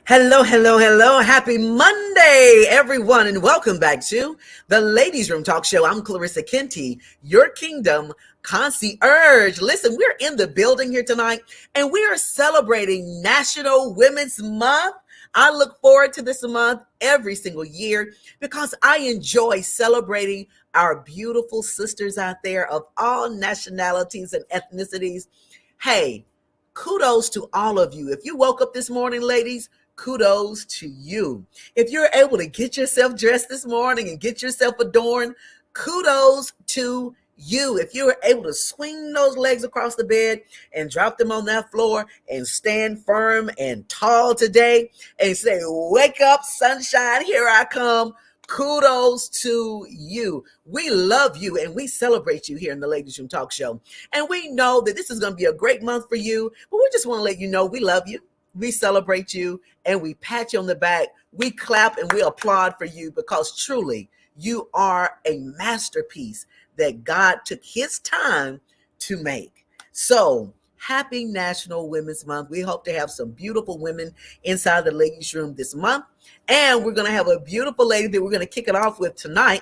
Hello, hello, hello. Happy Monday, everyone, and welcome back to the Ladies Room Talk Show. I'm Clarissa Kenty, your kingdom concierge. Listen, we're in the building here tonight, and we are celebrating National Women's Month. I look forward to this month every single year because I enjoy celebrating our beautiful sisters out there of all nationalities and ethnicities. Hey, kudos to all of you. If you woke up this morning, ladies, kudos to you. If you're able to get yourself dressed this morning and get yourself adorned, kudos to you. If you were able to swing those legs across the bed and drop them on that floor and stand firm and tall today and say, wake up, sunshine, here I come. Kudos to you. We love you and we celebrate you here in the Ladies Room Talk Show. And we know that this is going to be a great month for you, but we just want to let you know we love you. We celebrate you and we pat you on the back. We clap and we applaud for you because truly you are a masterpiece that God took his time to make. So happy National Women's Month. We hope to have some beautiful women inside the ladies' room this month. And we're going to have a beautiful lady that we're going to kick it off with tonight,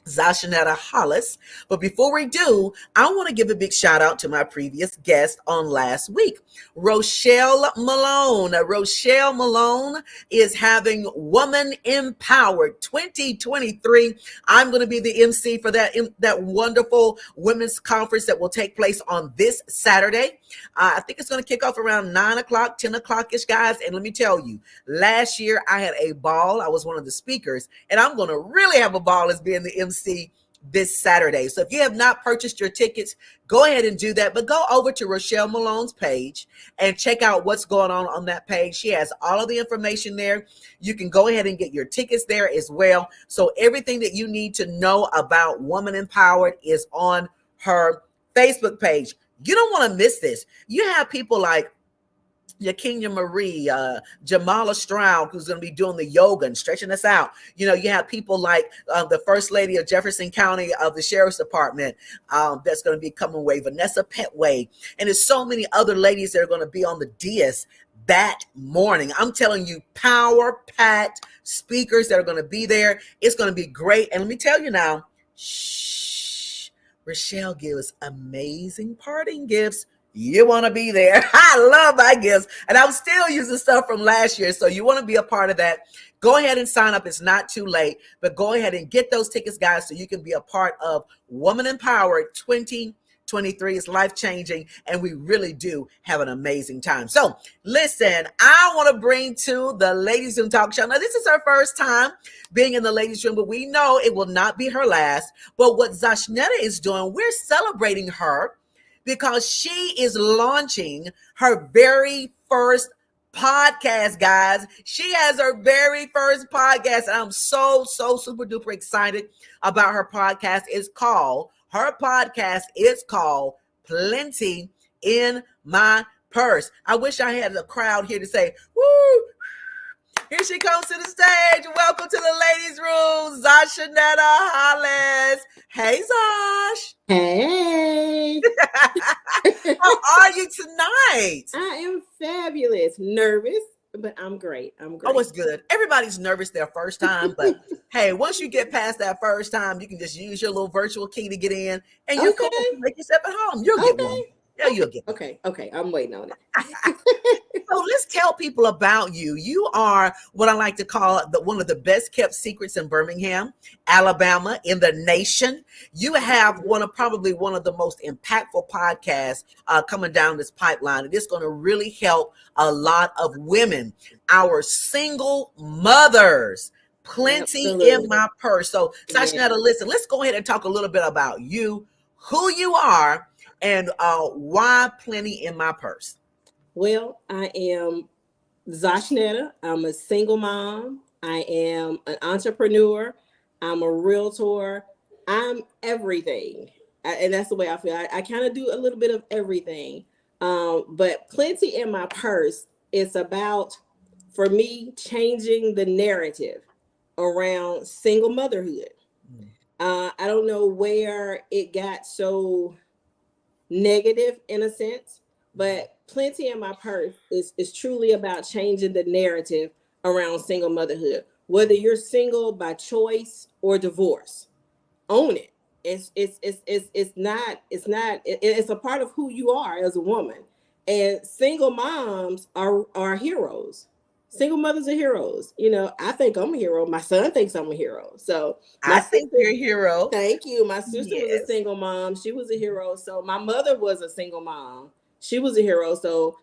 Zashnetta Hollis. But before we do, I want to give a big shout out to my previous guest on last week, Rochelle Malone. Rochelle Malone is having Woman Empowered 2023. I'm going to be the MC for that wonderful women's conference that will take place on this Saturday. I think it's going to kick off around 9 o'clock, 10 o'clock-ish, guys. And let me tell you, last year I had a ball. I was one of the speakers, and I'm going to really have a ball as being the MC this Saturday. So if you have not purchased your tickets, go ahead and do that. But go over to Rochelle Malone's page and check out what's going on that page. She has all of the information there. You can go ahead and get your tickets there as well. So everything that you need to know about Woman Empowered is on her Facebook page. You don't want to miss this. You have people like Yakinya Marie, Jamala Stroud, who's going to be doing the yoga and stretching us out. You know, you have people like the First Lady of Jefferson County of the Sheriff's Department that's going to be coming away, Vanessa Petway. And there's so many other ladies that are going to be on the dais that morning. I'm telling you, power-packed speakers that are going to be there. It's going to be great. And let me tell you now, Rochelle gives amazing parting gifts. You want to be there. I love my gifts. And I'm still using stuff from last year. So you want to be a part of that. Go ahead and sign up. It's not too late. But go ahead and get those tickets, guys, so you can be a part of Woman Empowered 2023. It's life-changing, and we really do have an amazing time. So listen, I want to bring to the Ladies Room Talk Show. Now, this is her first time being in the Ladies Room, but we know it will not be her last. But what Zashnetta is doing, we're celebrating her because she is launching her very first podcast, guys. She has her very first podcast, and I'm so super duper excited about her podcast. Her podcast is called Plenty in My Purse. I wish I had a crowd here to say, woo! Here she comes to the stage. Welcome to the Ladies Room, Zashnetta Hollis. Hey, Zash. Hey. How are you tonight? I am fabulous. Nervous, but I'm great. Oh, it's good. Everybody's nervous their first time, but hey, once you get past that first time, you can just use your little virtual key to get in, and you can make yourself at home. You'll get one. Yeah, you'll get one. Okay. I'm waiting on it. So let's tell people about you. You are what I like to call one of the best kept secrets in Birmingham, Alabama, in the nation. You have probably one of the most impactful podcasts coming down this pipeline. And it's going to really help a lot of women, our single mothers. Plenty in my purse. So Zashnetta, listen, let's go ahead and talk a little bit about you, who you are, and why Plenty in My Purse. Well, I am Zashnetta. I'm a single mom. I am an entrepreneur. I'm a realtor. I'm everything. And that's the way I feel. I kind of do a little bit of everything. But Plenty in My Purse is about, for me, changing the narrative around single motherhood. I don't know where it got so negative in a sense, But Plenty in My Purse is truly about changing the narrative around single motherhood. Whether you're single by choice or divorce, own it. It's a part of who you are as a woman. And single moms are heroes. Single mothers are heroes. I think I'm a hero. My son thinks I'm a hero. So my I think sister, you're a hero. thank you. My sister was a Yes. single mom. She was a hero. So my mother was a single mom. She was a hero. So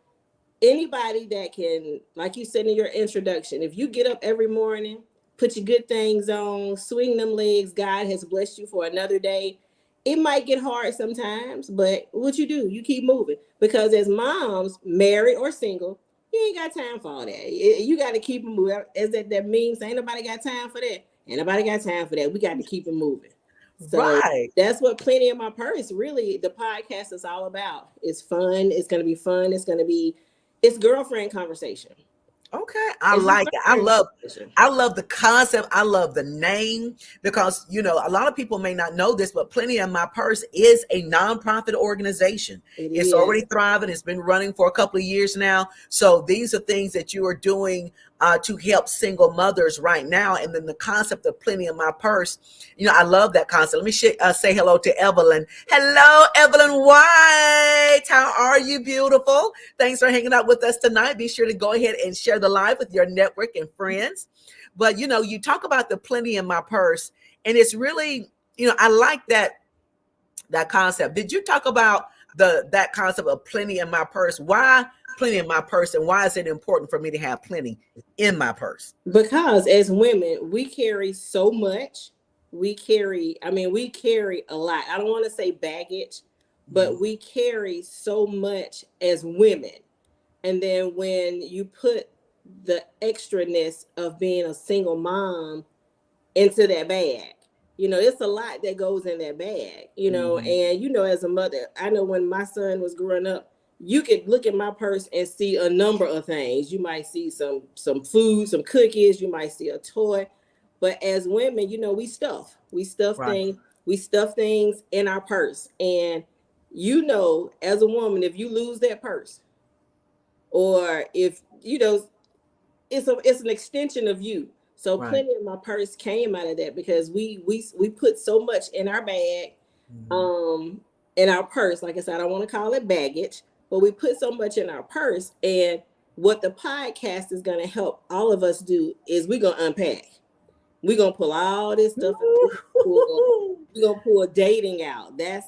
anybody that can, like you said in your introduction, if you get up every morning, put your good things on, swing them legs, God has blessed you for another day. It might get hard sometimes, but what you do, you keep moving. Because as moms, married or single, you ain't got time for all that. You got to keep them moving. As that means, ain't nobody got time for that. Ain't nobody got time for that. We got to keep it moving. So Right. that's what Plenty in My Purse really, the podcast is all about. It's fun. It's going to be fun. It's girlfriend conversation. Okay, I It's just like it. I girlfriend love conversation. I love the concept. I love the name because a lot of people may not know this, but Plenty in My Purse is a nonprofit organization. It It's already is. thriving. It's been running for a couple of years now. So these are things that you are doing to help single mothers right now. And then the concept of Plenty in My Purse, I love that concept. Let me say hello to Evelyn. Hello, Evelyn White. How are you, beautiful? Thanks for hanging out with us tonight. Be sure to go ahead and share the live with your network and friends. But you talk about the Plenty in My Purse, and it's really, I like that concept. Did you talk about that concept of plenty in my purse? Why plenty in my purse, and why is it important for me to have plenty in my purse? Because as women, we carry so much. We carry a lot. I don't want to say baggage, Mhm. but we carry so much as women. And then when you put the extraness of being a single mom into that bag. It's a lot that goes in that bag, Mhm. and as a mother, I know when my son was growing up, you could look at my purse and see a number of things. You might see some food, some cookies, you might see a toy. But as women, Right. we stuff things in our purse. And as a woman, if you lose that purse, or if it's an extension of you. So Right. Plenty in My Purse came out of that because we put so much in our bag, Mhm. um, in our purse. Like I said, I don't want to call it baggage, but we put so much in our purse. And what the podcast is going to help all of us do is we're going to unpack. We're going to pull all this stuff out. We're gonna pull dating out. That's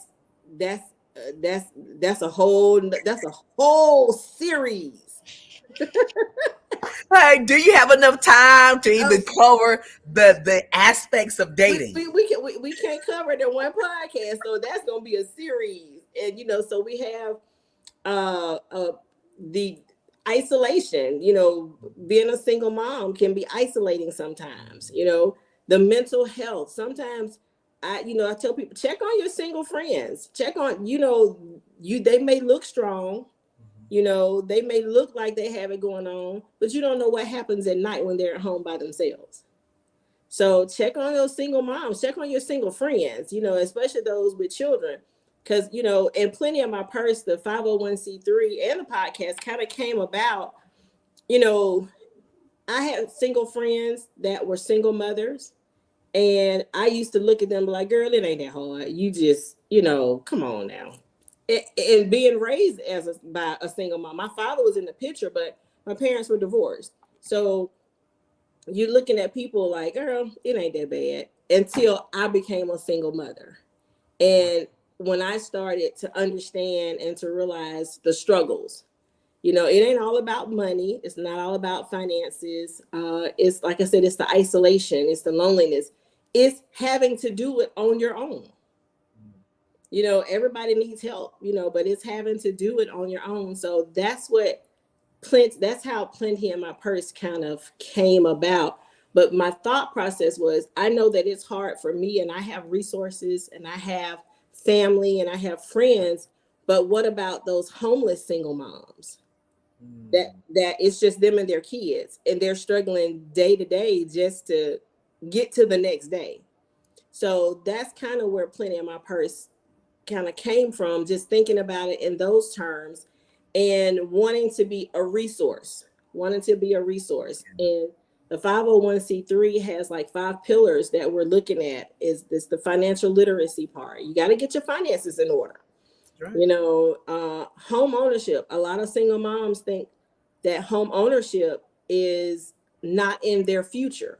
that's a whole series. Hey, do you have enough time to Oh, even cover the aspects of we dating? we can't cover it in one podcast, so that's gonna be a series. And so we have the isolation. Being a single mom can be isolating sometimes. The mental health. Sometimes I tell people, check on your single friends. Check on they may look strong. They may look like they have it going on, but you don't know what happens at night when they're at home by themselves. So check on those single moms, check on your single friends, especially those with children. Because, and Plenty in My Purse, the 501c3 and the podcast kind of came about. You know, I had single friends that were single mothers, and I used to look at them like, girl, it ain't that hard. You just, come on now. And being raised by a single mom, my father was in the picture, but my parents were divorced. So you're looking at people like, girl, it ain't that bad, until I became a single mother. And when I started to understand and to realize the struggles, it ain't all about money. It's not all about finances. It's like I said, it's the isolation, it's the loneliness. It's having to do it on your own. Everybody needs help, but it's having to do it on your own. So that's how Plenty in My Purse kind of came about. But my thought process was, I know that it's hard for me, and I have resources, and I have family, and I have friends. But what about those homeless single moms? That it's just them and their kids, and they're struggling day to day just to get to the next day. So that's kind of where Plenty in My Purse kind of came from, just thinking about it in those terms. and wanting to be a resource, And the 501c3 has like 5 pillars that we're looking at. Is this the financial literacy part? You got to get your finances in order. Right. You know, home ownership. A lot of single moms think that home ownership is not in their future,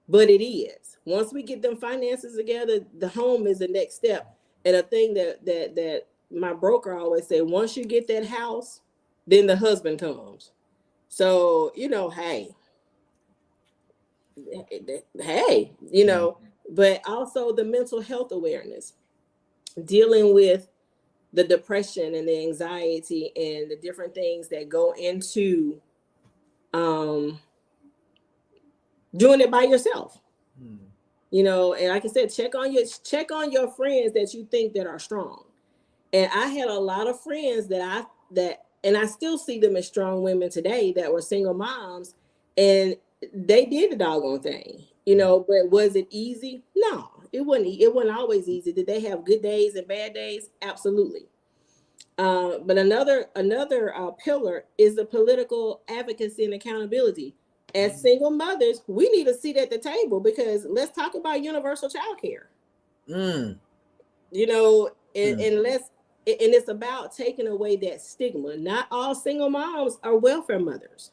but it is. Once we get them finances together, the home is the next step. And a thing that my broker always say, once you get that house, then the husband comes. So, you know, hey, you know, but also the mental health awareness, dealing with the depression and the anxiety and the different things that go into doing it by yourself. You know, and like I said, check on your friends that you think that are strong. And I had a lot of friends and I still see them as strong women today that were single moms, and they did the doggone thing, you know. But was it easy? No, it wasn't always easy. Did they have good days and bad days? Absolutely. But another pillar is the political advocacy and accountability. As single mothers, we need a seat at the table, because let's talk about universal child care. You know, and it's about taking away that stigma. Not all single moms are welfare mothers.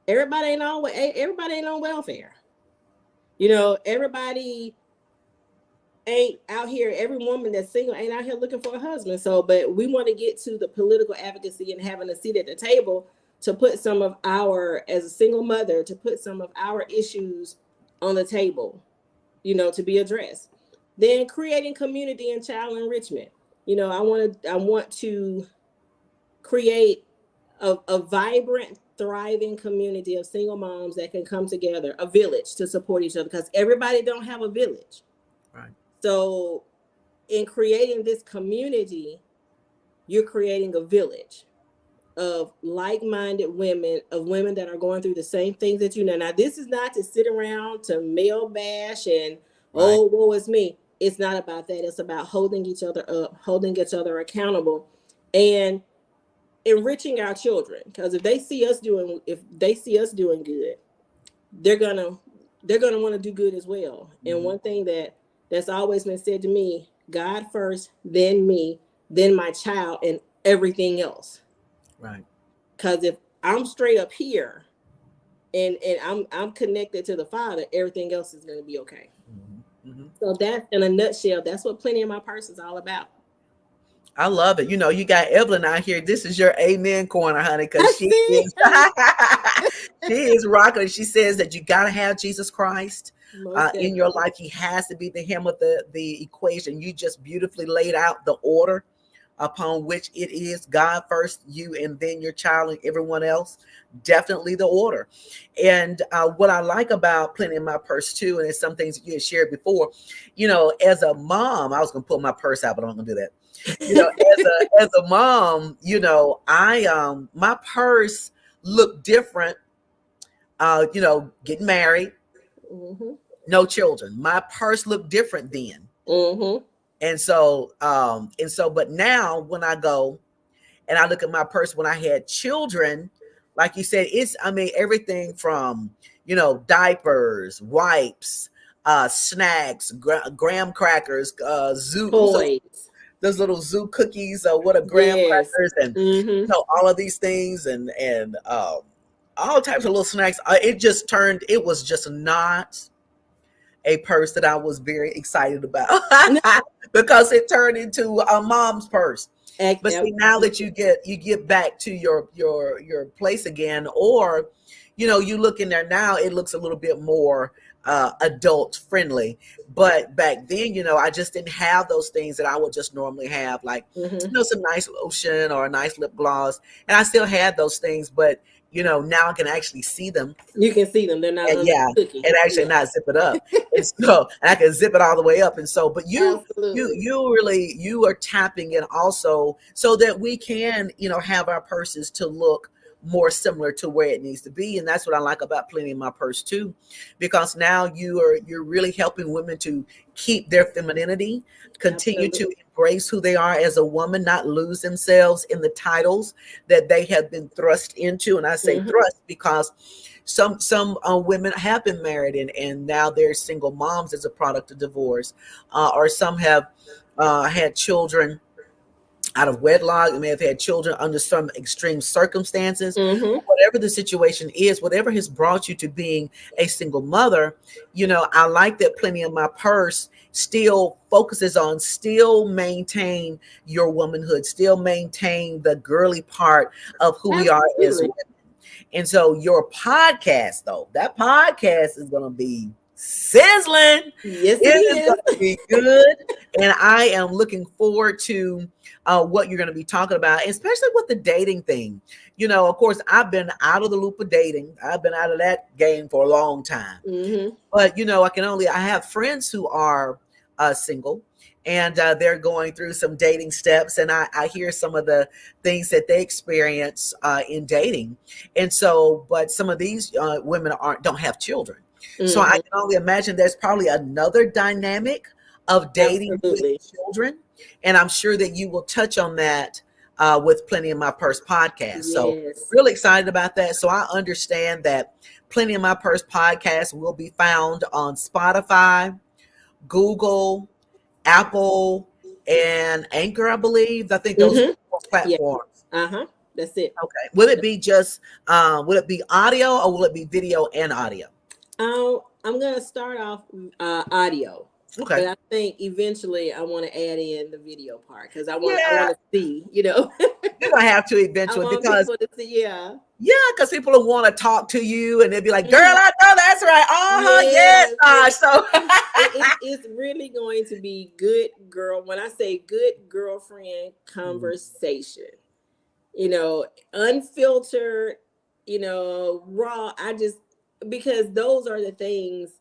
Everybody ain't on welfare. You know, everybody ain't out here. Every woman that's single ain't out here looking for a husband. So, but we want to get to the political advocacy and having a seat at the table to put some of as a single mother, to put some of our issues on the table, you know, to be addressed. Then creating community and child enrichment. You know, I want to create a vibrant, thriving community of single moms that can come together, a village to support each other, because everybody don't have a village. Right. So in creating this community, you're creating a village of like-minded women, of women that are going through the same things that you know. Now, this is not to sit around to male bash and, oh, woe is me. It's not about that. It's about holding each other up, holding each other accountable, and enriching our children. Because if they see us doing good, they're gonna want to do good as well. And one thing that's always been said to me: God first, then me, then my child, and everything else. Right. Because if I'm straight up here and I'm connected to the Father, everything else is going to be okay. So that, in a nutshell, that's what Plenty in My Purse is all about. I love it. You know, you got Evelyn out here. This is your amen corner, honey, because she is rocking. She says that you got to have Jesus Christ in your life. He has to be the hem of the equation. You just beautifully laid out the order upon which it is: God first, you, and then your child and everyone else. Definitely the order. And what I like about Plenty in My Purse too, and it's some things that you had shared before, you know, as a mom, I was going to pull my purse out, but I'm not going to do that. You know, as a mom, you know, my purse looked different, you know, getting married, no children. My purse looked different then. And so, but now when I go and I look at my purse when I had children, like you said, everything from, you know, diapers, wipes, snacks, graham crackers, zoo toys. Those little zoo cookies, what are graham crackers, and you know, all of these things, and all types of little snacks. It was just not a purse that I was very excited about because it turned into a mom's purse. But see, now that you get back to your place again, or, you know, you look in there now, it looks a little bit more adult friendly. But back then, you know, I just didn't have those things that I would just normally have, like, you know, some nice lotion or a nice lip gloss. And I still had those things, but, you know, now I can actually see them. You can see them. They're not and actually not zip it up. And so I can zip it all the way up. And so, but you are tapping in also so that we can, you know, have our purses to look more similar to where it needs to be. And that's what I like about Plenty in My Purse too, because now you're really helping women to keep their femininity, continue to embrace who they are as a woman, not lose themselves in the titles that they have been thrust into. And I say thrust because some women have been married and now they're single moms as a product of divorce, or some have had children out of wedlock. They may have had children under some extreme circumstances. Whatever the situation is, whatever has brought you to being a single mother, I like that Plenty in My Purse still focuses on still maintain your womanhood, still maintain the girly part of who we are as women. And so your podcast, though, that podcast is going to be sizzling. Yes, it is is. going to be good. And I am looking forward to what you're going to be talking about, especially with the dating thing. Of course, I've been out of the loop of dating. I've been out of that game for a long time. But, I have friends who are single, and they're going through some dating steps, and I hear some of the things that they experience in dating. And so, but some of these women don't have children. So I can only imagine there's probably another dynamic of dating with children. And I'm sure that you will touch on that with Plenty in My Purse podcast. Yes. So really excited about that. So I understand that Plenty in My Purse podcast will be found on Spotify, Google, Apple, and Anchor, I believe. I think those are platforms. Yeah. That's it. Okay. Will it be just will it be audio or will it be video and audio? I'm gonna start off audio. Okay. But I think eventually I want to add in the video part because I want to see, You're gonna have to eventually, because to because people will want to talk to you and they'll be like, "Girl, I know that's right." Yes. So it's really going to be good girl. When I say good girlfriend conversation, unfiltered, raw. Because those are the things.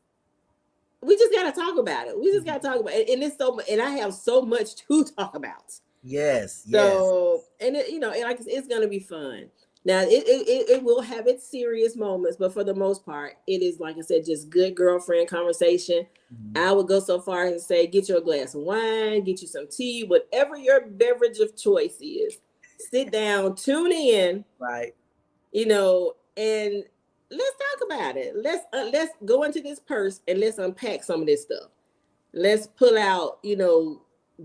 We just got to talk about it. We just got to talk about it. And it's and I have so much to talk about. Yes. So, and it's going to be fun. Now it will have its serious moments, but for the most part, it is, like I said, just good girlfriend conversation. I would go so far as to say, get you a glass of wine, get you some tea, whatever your beverage of choice is, sit down, tune in, right. And let's talk about it. Let's go into this purse and let's unpack some of this stuff. Let's pull out,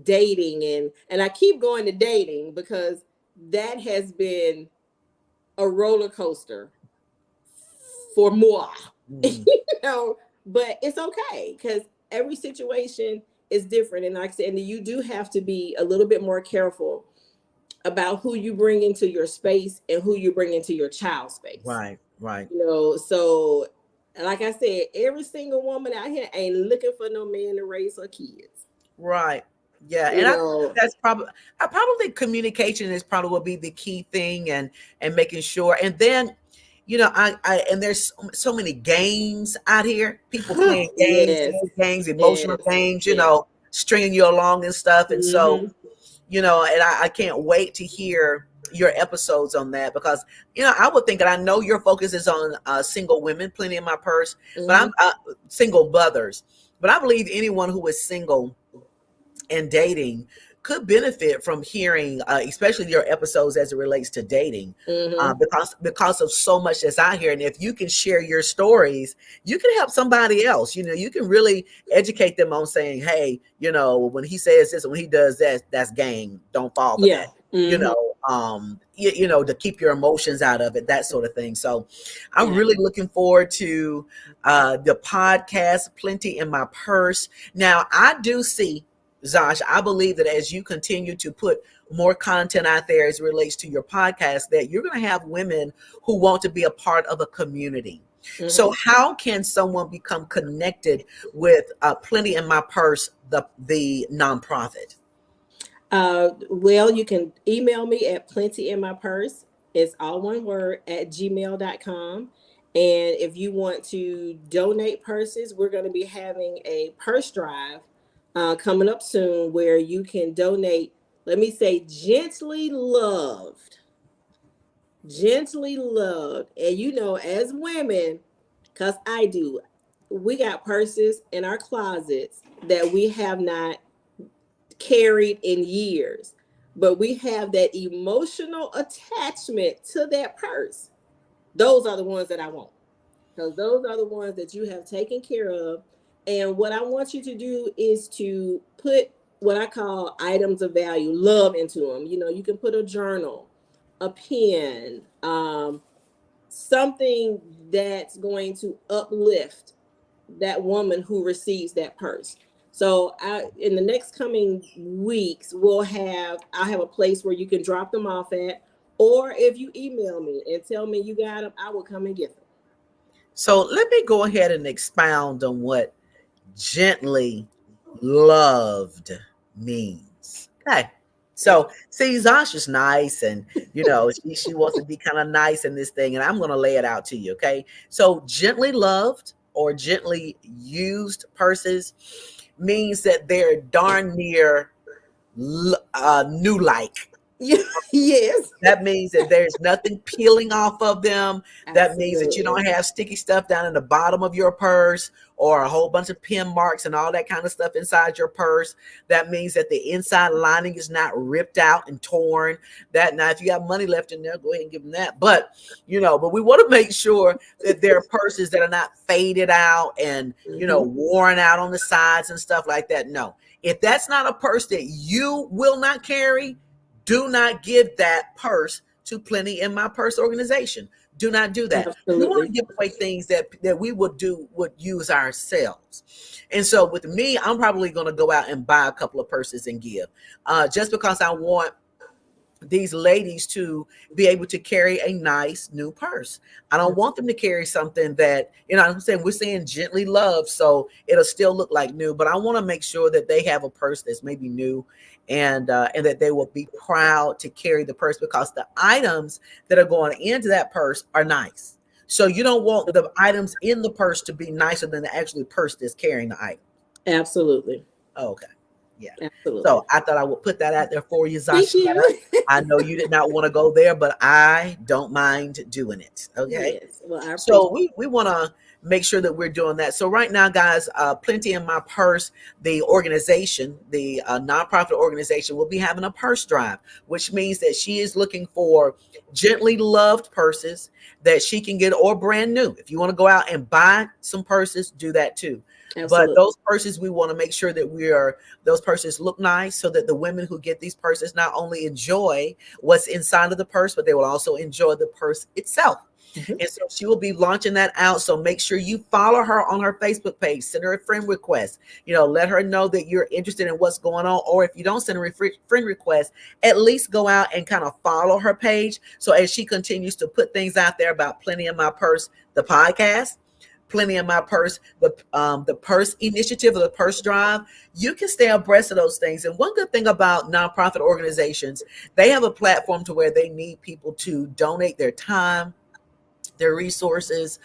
dating and I keep going to dating because that has been a roller coaster for moi. But it's okay because every situation is different. And like I said, and you do have to be a little bit more careful about who you bring into your space and who you bring into your child's space. Right. So like I said, every single woman out here ain't looking for no man to raise her kids. Right. Yeah. And I think that's probably communication is probably will be the key thing and making sure. And then, and there's so many games out here, people playing games, emotional games, stringing you along and stuff. And so, and I can't wait to hear your episodes on that because I would think, and I know your focus is on single women, Plenty in My Purse, but I'm single mothers. But I believe anyone who is single and dating could benefit from hearing, especially your episodes as it relates to dating, because of so much that's out here. And if you can share your stories, you can help somebody else. You can really educate them on saying, hey, when he says this, when he does that, that's game. Don't fall for that. To keep your emotions out of it, that sort of thing. So I'm really looking forward to the podcast, Plenty in My Purse. Now, I do see, Zash, I believe that as you continue to put more content out there as it relates to your podcast, that you're going to have women who want to be a part of a community. So how can someone become connected with Plenty in My Purse, the nonprofit? Well, you can email me at plentyinmypurse. It's all one word at gmail.com. And if you want to donate purses, we're going to be having a purse drive coming up soon where you can donate, let me say, gently loved. And as women, because I do, we got purses in our closets that we have not carried in years, but we have that emotional attachment to that purse. Those are the ones that I want, because those are the ones that you have taken care of. And what I want you to do is to put what I call items of value, love into them. You know, you can put a journal, a pen, something that's going to uplift that woman who receives that purse. So in the next coming weeks, I'll have a place where you can drop them off at, or if you email me and tell me you got them, I will come and get them. So let me go ahead and expound on what gently loved means. Okay. So see, Zasha's nice, and she wants to be kind of nice in this thing, and I'm gonna lay it out to you. Okay. So gently loved or gently used purses means that they're darn near new like. Yes. That means that there's nothing peeling off of them. That Absolutely. means that you don't have sticky stuff down in the bottom of your purse or a whole bunch of pin marks and all that kind of stuff inside your purse. That means that the inside lining is not ripped out and torn. That now, if you got money left in there, go ahead and give them that. But but we want to make sure that there are purses that are not faded out and worn out on the sides and stuff like that. No, if that's not a purse that you will not carry, do not give that purse to Plenty in My Purse organization. Do not do that. Absolutely. We want to give away things that we would use ourselves. And so with me, I'm probably going to go out and buy a couple of purses and give, just because I want these ladies to be able to carry a nice new purse. I don't want them to carry something that, I'm saying, we're saying gently loved, so it'll still look like new, but I want to make sure that they have a purse that's maybe new, and that they will be proud to carry the purse, because the items that are going into that purse are nice. So you don't want the items in the purse to be nicer than the actual purse that's carrying the item. Absolutely. Okay. Yeah. Absolutely. So I thought I would put that out there for you, Thank Zashnetta. you. I know you did not want to go there, but I don't mind doing it. Okay. Yes. Well, So we want to make sure that we're doing that. So right now, guys, Plenty in My Purse, the organization, the nonprofit organization, will be having a purse drive, which means that she is looking for gently loved purses that she can get, or brand new. If you want to go out and buy some purses, do that too. Absolutely. But those purses, we want to make sure that those purses look nice, so that the women who get these purses not only enjoy what's inside of the purse, but they will also enjoy the purse itself. Mm-hmm. And so she will be launching that out. So make sure you follow her on her Facebook page, send her a friend request, let her know that you're interested in what's going on. Or if you don't send her a friend request, at least go out and kind of follow her page. So as she continues to put things out there about Plenty in My Purse, the podcast, Plenty in My Purse, the purse initiative, or the purse drive, you can stay abreast of those things. And one good thing about nonprofit organizations, they have a platform to where they need people to donate their time, their resources,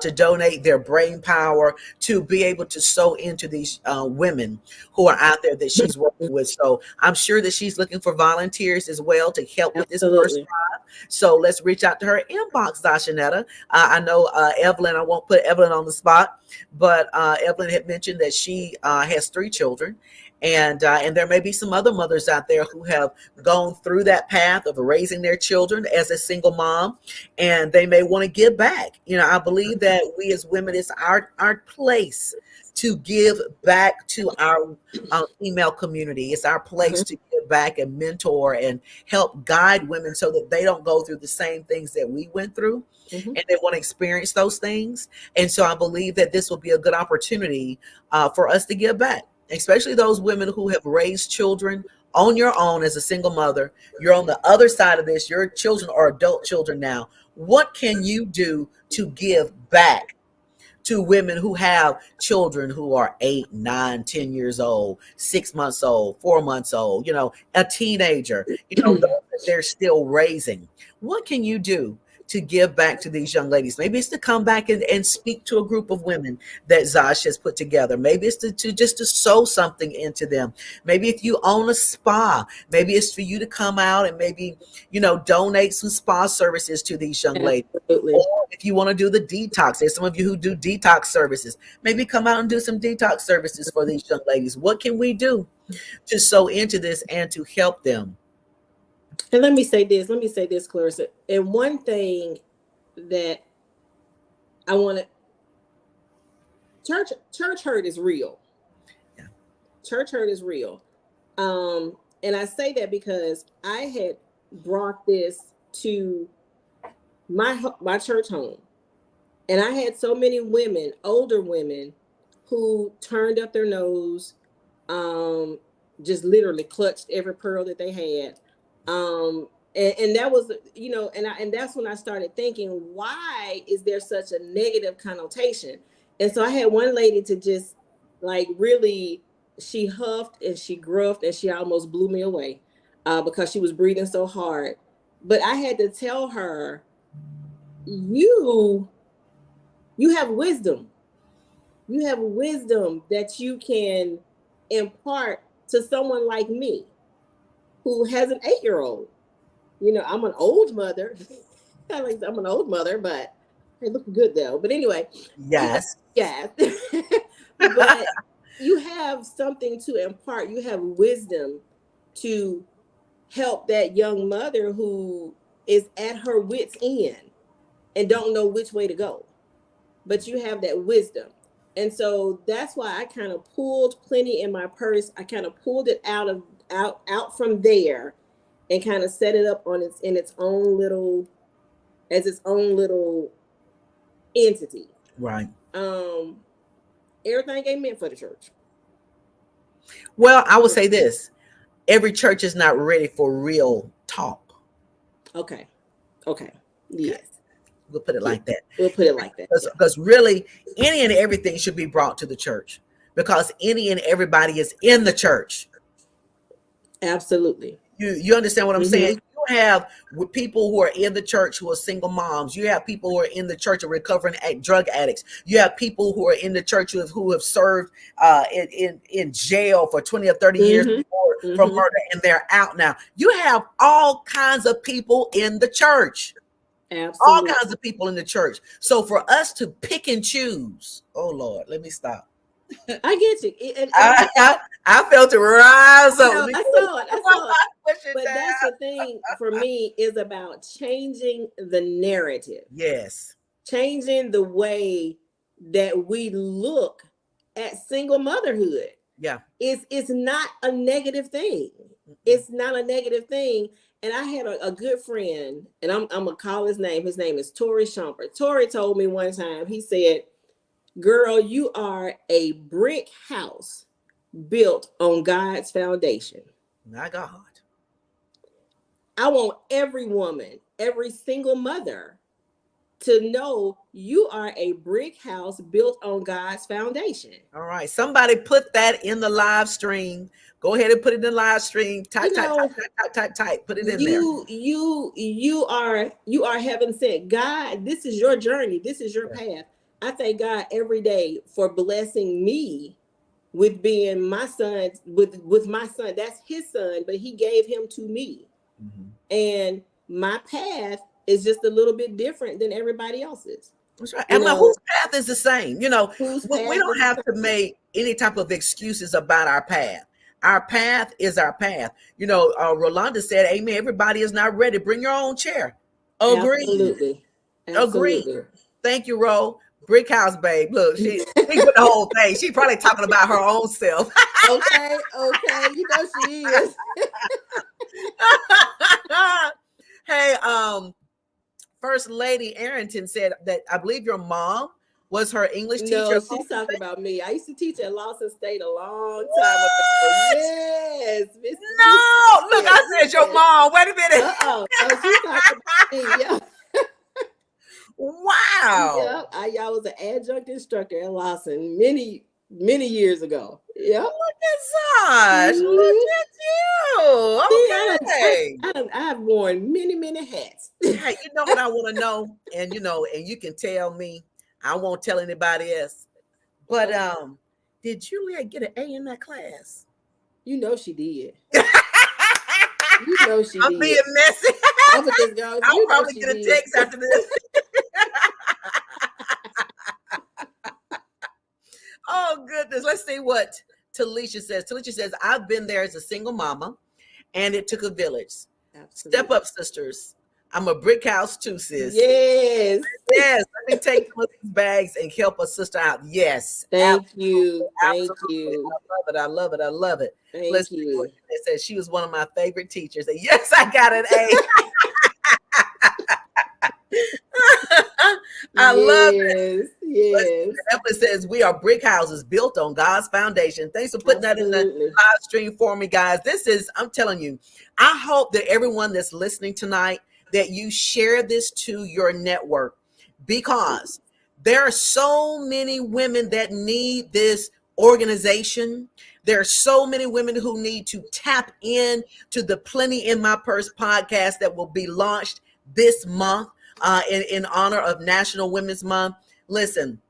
to donate their brain power, to be able to sow into these women who are out there that she's working with. So I'm sure that she's looking for volunteers as well to help with this first drive. So let's reach out to her inbox, Zashnetta. I know Evelyn, I won't put Evelyn on the spot, but Evelyn had mentioned that she has 3 children. And there may be some other mothers out there who have gone through that path of raising their children as a single mom, and they may want to give back. I believe that we as women, it's our place to give back to our female community. It's our place to give back and mentor and help guide women so that they don't go through the same things that we went through. And they want to experience those things. And so I believe that this will be a good opportunity for us to give back, especially those women who have raised children on your own as a single mother. You're on the other side of this. Your children are adult children now. What can you do to give back to women who have children who are 8, 9, 10 years old, 6 months old, 4 months old, a teenager, those that they're still raising? What can you do to give back to these young ladies. Maybe it's to come back and speak to a group of women that Zosh has put together. Maybe it's to just to sow something into them. Maybe if you own a spa, maybe it's for you to come out and maybe, donate some spa services to these young ladies. Absolutely. Or if you want to do the detox, there's some of you who do detox services. Maybe come out and do some detox services for these young ladies. What can we do to sow into this and to help them? And let me say this, Clarissa. And one thing that I want to, church hurt is real. Yeah. Church hurt is real. And I say that because I had brought this to my church home. And I had so many women, older women, who turned up their nose, just literally clutched every pearl that they had. And that was, and that's when I started thinking, why is there such a negative connotation? And so I had one lady to just really, she huffed and she gruffed and she almost blew me away because she was breathing so hard. But I had to tell her, you have wisdom. You have wisdom that you can impart to someone like me, who has an 8-year-old. I'm an old mother. I'm an old mother, but I look good though. But anyway. Yes. Yes. But you have something to impart. You have wisdom to help that young mother who is at her wit's end and don't know which way to go. But you have that wisdom. And so that's why I kind of pulled plenty in my purse. I kind of pulled it out from there and kind of set it up in its own little entity. Right. Everything ain't meant for the church. Well, I would say this. Every church is not ready for real talk. Okay. Yes. We'll put it like that. We'll put it like that. Because really, any and everything should be brought to the church, because any and everybody is in the church. Absolutely. You understand what I'm saying? You have people who are in the church who are single moms. You have people who are in the church who are recovering drug addicts. You have people who are in the church who have served in jail for 20 or 30 years for murder, and they're out now. You have all kinds of people in the church. Absolutely. All kinds of people in the church. So for us to pick and choose, oh Lord, let me stop. I get you. I felt it rise up. I saw it. But that's the thing for me, is about changing the narrative. Yes. Changing the way that we look at single motherhood. Yeah. It's not a negative thing. It's not a negative thing. And I had a good friend, and I'm gonna call his name. His name is Tori Shumpert. Tori told me one time, he said, "Girl, you are a brick house built on God's foundation." My God. I want every woman, every single mother, to know you are a brick house built on God's foundation. All right. Somebody put that in the live stream. Go ahead and put it in the live stream. Type. Put it in there. You are heaven sent. God, this is your journey. This is your path. I thank God every day for blessing me with being my son, with my son. That's his son, but he gave him to me. And my path is just a little bit different than everybody else's. That's right. And whose path is the same? We don't have to make any type of excuses about our path. Our path is our path. Rolanda said, amen, everybody is not ready. Bring your own chair. Agree. Agree. Thank you, Ro. Brick house, babe. Look, she put the whole thing. She probably talking about her own self. Okay. She is. Hey, First Lady Arrington said that I believe your mom was her English teacher. No, she's talking about me. I used to teach at Lawson State a long time ago. Yes. No, look, I said your mom. Wait a minute. Oh, she's talking about me. Yeah. Wow. Yeah, I was an adjunct instructor at Lawson many many years ago. Yep. Look at Zosh. Look Mhm. at See, you. Okay. I've worn many hats. Hey, you know what I want to know? And and you can tell me. I won't tell anybody else. But did Juliet get an A in that class? You know she did. You know she I'm being did. messy. I would just go. I'll You know probably she get a did. text after this. Oh goodness. Let's see what Talisha says. Talisha says, I've been there as a single mama, and it took a village. Absolutely. Step up, sisters. I'm a brick house too, sis. Yes. Yes, let me take some of these bags and help a sister out. Yes, Thank you. Thank absolutely. you. I love it. I love it. I love it. Thank Listen, you. it says she was one of my favorite teachers. And yes, I got an A. I love it. Yes. Evelyn says we are brick houses built on God's foundation. Thanks for putting that in the live stream for me, guys. This is, I'm telling you, I hope that everyone that's listening tonight, that you share this to your network, because there are so many women that need this organization. There are so many women who need to tap in to the Plenty in My Purse podcast that will be launched this month in honor of National Women's Month. Listen,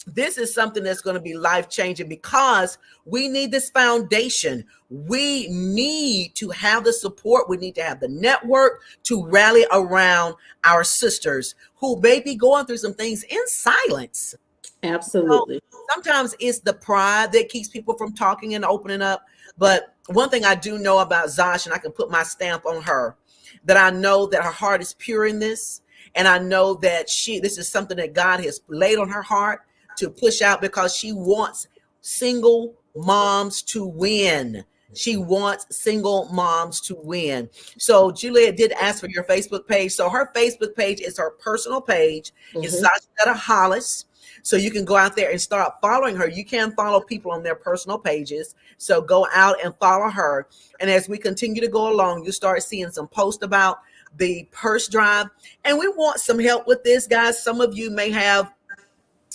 this is something that's going to be life-changing, because we need this foundation. We need to have the support. We need to have the network to rally around our sisters who may be going through some things in silence. Absolutely. Sometimes it's the pride that keeps people from talking and opening up. But one thing I do know about Zosh, and I can put my stamp on her, that I know that her heart is pure in this. And I know that this is something that God has laid on her heart to push out, because she wants single moms to win. She wants single moms to win. So Juliet did ask for your Facebook page. So her Facebook page is her personal page. It's Zashnetta Hollis. So you can go out there and start following her. You can follow people on their personal pages. So go out and follow her. And as we continue to go along, you start seeing some posts about the purse drive. And we want some help with this, guys. Some of you may have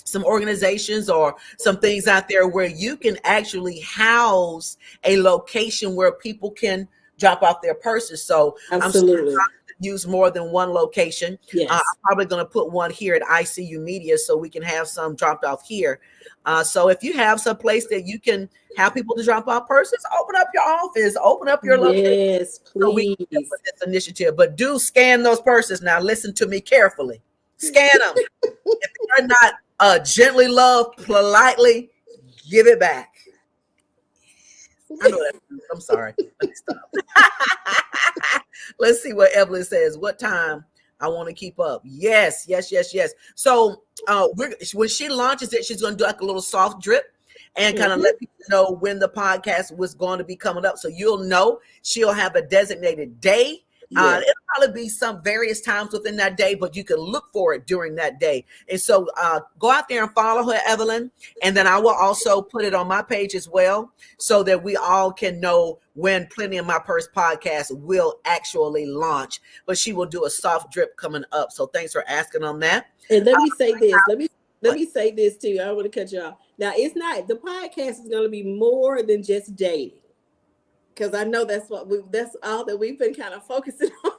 some organizations or some things out there where you can actually house a location where people can drop off their purses. So absolutely. I'm use more than one location. Yes. I'm probably going to put one here at ICU Media so we can have some dropped off here. So if you have some place that you can have people to drop off purses, open up your office, open up your location. Yes, please. So we can put this initiative. But do scan those purses. Now listen to me carefully. Scan them. If they're not gently loved, politely, give it back. I know that. I'm sorry. Let me stop. Let's see what Evelyn says. What time I want to keep up? Yes. So when she launches it, she's going to do like a little soft drip and kind of let people know when the podcast was going to be coming up. So you'll know. She'll have a designated day. It'll probably be some various times within that day, but you can look for it during that day. And so go out there and follow her, Evelyn. And then I will also put it on my page as well, so that we all can know when Plenty in My Purse podcast will actually launch. But she will do a soft drip coming up. So thanks for asking on that. And let me say this. Let me say this too. I don't want to cut you off. Now, it's not, the podcast is going to be more than just dating. Because I know that's all that we've been kind of focusing on.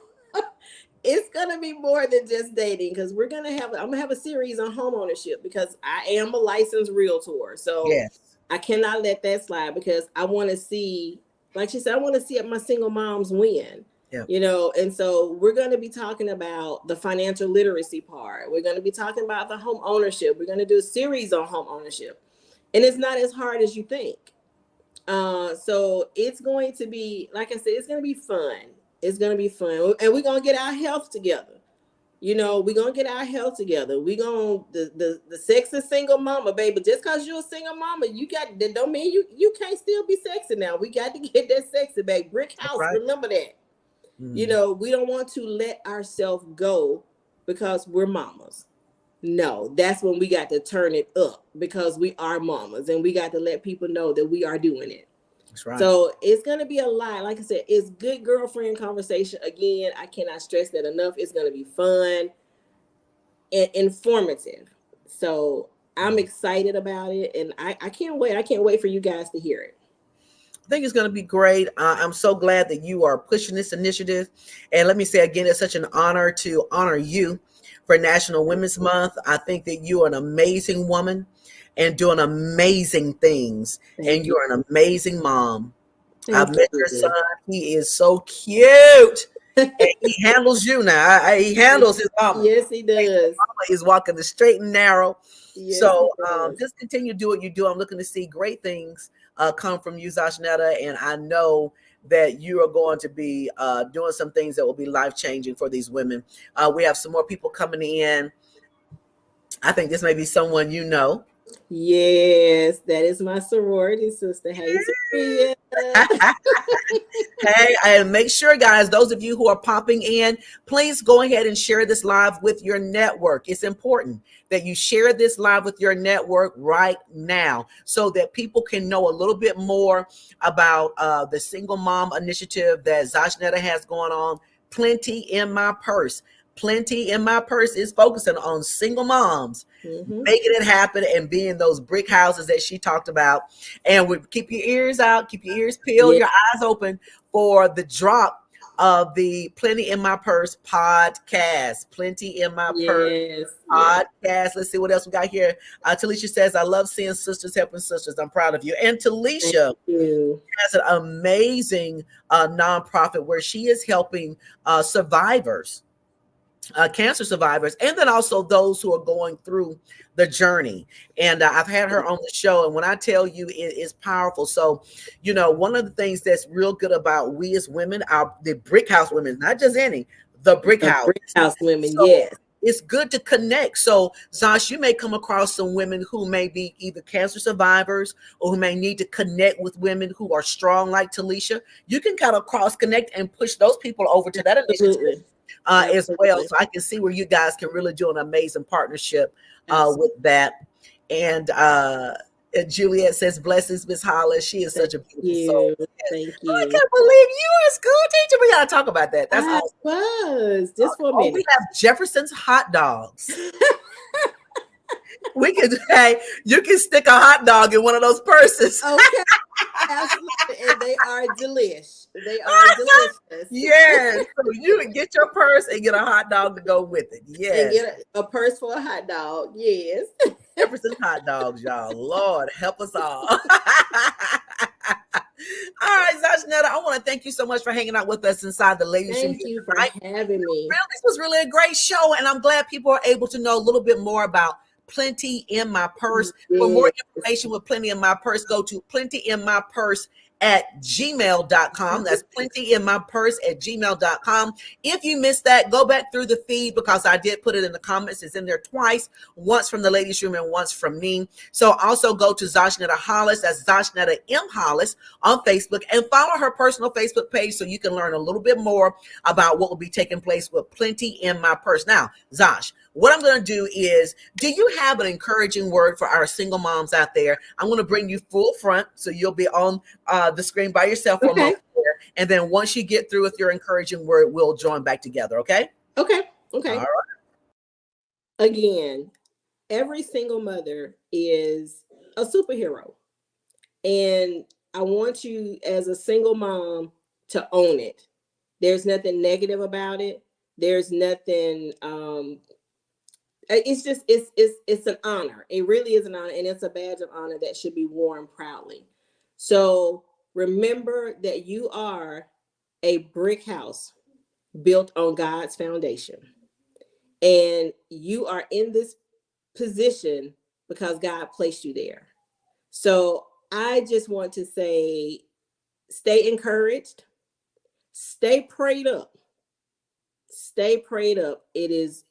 It's gonna be more than just dating, because I'm gonna have a series on home ownership, because I am a licensed realtor. So yes. I cannot let that slide, because I want to see, like she said, I want to see my single moms win. Yeah. And so we're going to be talking about the financial literacy part. We're going to be talking about the home ownership. We're going to do a series on home ownership, and it's not as hard as you think. So it's going to be, like I said, it's going to be fun. It's going to be fun. And we're going to get our health together. We're going to get our health together. We're going to, the sexy single mama, baby. Just because you're a single mama, that don't mean you can't still be sexy now. We got to get that sexy, baby. Brick house, right. Remember that. Mm. We don't want to let ourselves go because we're mamas. No, that's when we got to turn it up, because we are mamas, and we got to let people know that we are doing it. That's right. So it's going to be a lot. Like I said, it's good girlfriend conversation. Again, I cannot stress that enough. It's going to be fun and informative. So I'm excited about it, and I can't wait. I can't wait for you guys to hear it. I think it's going to be great. I'm so glad that you are pushing this initiative. And let me say again, it's such an honor to honor you for National Women's Month. I think that you are an amazing woman and doing amazing things. And Thank you. you're an amazing mom. I've Thank met your son. you. He is so cute. And he handles you now. He handles his mama. Yes, he does. Mama is walking the straight and narrow. Yes, he So does. just continue to do what you do. I'm looking to see great things come from you, Zashnetta, and I know that you are going to be doing some things that will be life changing for these women. We have some more people coming in. I think this may be someone you know. Yes, that is my sorority sister. Hey, Sophia. Hey, and make sure, guys, those of you who are popping in, please go ahead and share this live with your network. It's important that you share this live with your network right now so that people can know a little bit more about the Single Mom Initiative that Zashnetta has going on. Plenty in My Purse. Plenty in My Purse is focusing on single moms, making it happen and being those brick houses that she talked about. And we keep your ears out, keep your ears peeled, your eyes open for the drop of the Plenty in My Purse podcast. Plenty in My Purse podcast. Let's see what else we got here. Talisha says, I love seeing sisters helping sisters. I'm proud of you. And Talisha has an amazing nonprofit where she is helping survivors, cancer survivors, and then also those who are going through the journey. And I've had her on the show, and when I tell you, it is powerful. So, you know, one of the things that's real good about we as women, the brick house women, not just any, the brick house women, so yes. It's good to connect. So, Zash, you may come across some women who may be either cancer survivors or who may need to connect with women who are strong like Talisha. You can kind of cross connect and push those people over to that initiative as well. So I can see where you guys can really do an amazing partnership with that. And Juliet says, blessings, Miss Hollis. She is such a beautiful soul. Thank you. I can't believe you are a school teacher. We got to talk about that. That's awesome. Was just for a minute. We have Jefferson's hot dogs. We can, hey, you can stick a hot dog in one of those purses. Okay. Absolutely. And they are delish. They are delicious. Yes. So you can get your purse and get a hot dog to go with it. Yes. And get a purse for a hot dog. Yes. Jefferson hot dogs, y'all. Lord, help us all. All right, Zashnetta, I want to thank you so much for hanging out with us inside the Ladiez Room. Thank you for having me. This was really a great show, and I'm glad people are able to know a little bit more about Plenty in My Purse. For more information with Plenty in My Purse, go to plentyinmypurse@gmail.com. That's plentyinmypurse@gmail.com. If you missed that, go back through the feed because I did put it in the comments. It's in there twice, once from the Ladiez Room and once from me. So also go to Zashnetta Hollis, that's Zashnetta M. Hollis on Facebook, and follow her personal Facebook page so you can learn a little bit more about what will be taking place with Plenty in My Purse. Now, Zash, what I'm going to do is, do you have an encouraging word for our single moms out there? I'm going to bring you full front so you'll be on the screen by yourself for a moment there. And then once you get through with your encouraging word, we'll join back together, okay? Okay. All right. Again, every single mother is a superhero. And I want you as a single mom to own it. There's nothing negative about it. There's nothing it's an honor. It really is an honor, and it's a badge of honor that should be worn proudly. So remember that you are a brick house built on God's foundation, and you are in this position because God placed you there. So I just want to say, stay encouraged, stay prayed up. Stay prayed up. It is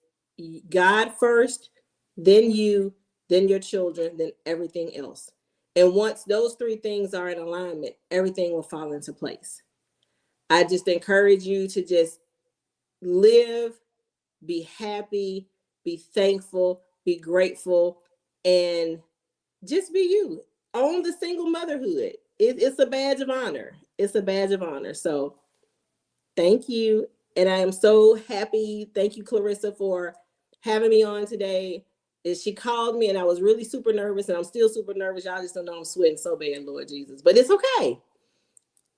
God first, then you, then your children, then everything else. And once those three things are in alignment, everything will fall into place. I just encourage you to just live, be happy, be thankful, be grateful, and just be you. Own the single motherhood. It's a badge of honor. It's a badge of honor. So thank you. And I am so happy. Thank you, Clarissa, for having me on today. she called me and I was really super nervous, and I'm still super nervous. Y'all just don't know I'm sweating so bad, Lord Jesus. But it's okay.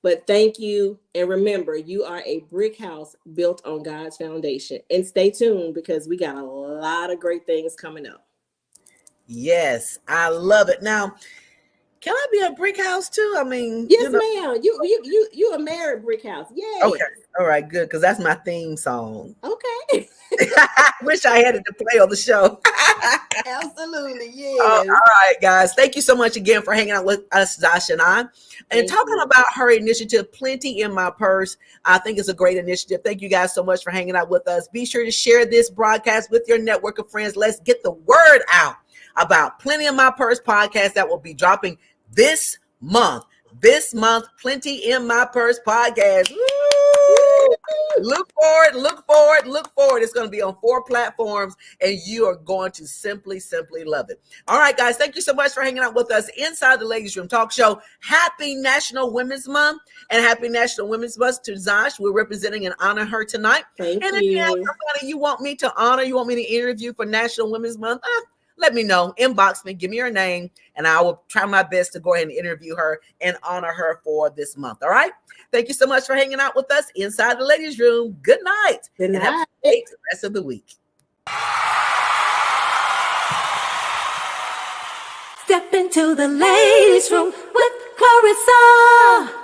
But thank you. And remember, you are a brick house built on God's foundation. And stay tuned because we got a lot of great things coming up. Yes, I love it. Now, can I be a brick house too? I mean, yes, ma'am. You a married brick house. Yay. Okay. All right, good. Because that's my theme song. Okay. I wish I had it to play on the show. Absolutely. Yes. All right, guys. Thank you so much again for hanging out with us, Zash and I. And talking about her initiative, Plenty in My Purse. I think it's a great initiative. Thank you guys so much for hanging out with us. Be sure to share this broadcast with your network of friends. Let's get the word out about Plenty in My Purse podcast that will be dropping this month. This month, Plenty in My Purse podcast. Woo! Look forward. It's going to be on 4 platforms, and you are going to simply love it. All right, guys, thank you so much for hanging out with us inside the Ladies Room Talk Show. Happy National Women's Month, and happy National Women's Month to Zash. We're representing and honor her tonight. Thank you. If you have somebody you want me to honor, you want me to interview for National Women's Month, let me know. Inbox me, give me her name, and I will try my best to go ahead and interview her and honor her for this month. All right. Thank you so much for hanging out with us inside the Ladies Room. Good night. Good night. And have a great rest of the week. Step into the Ladies Room with Clarissa.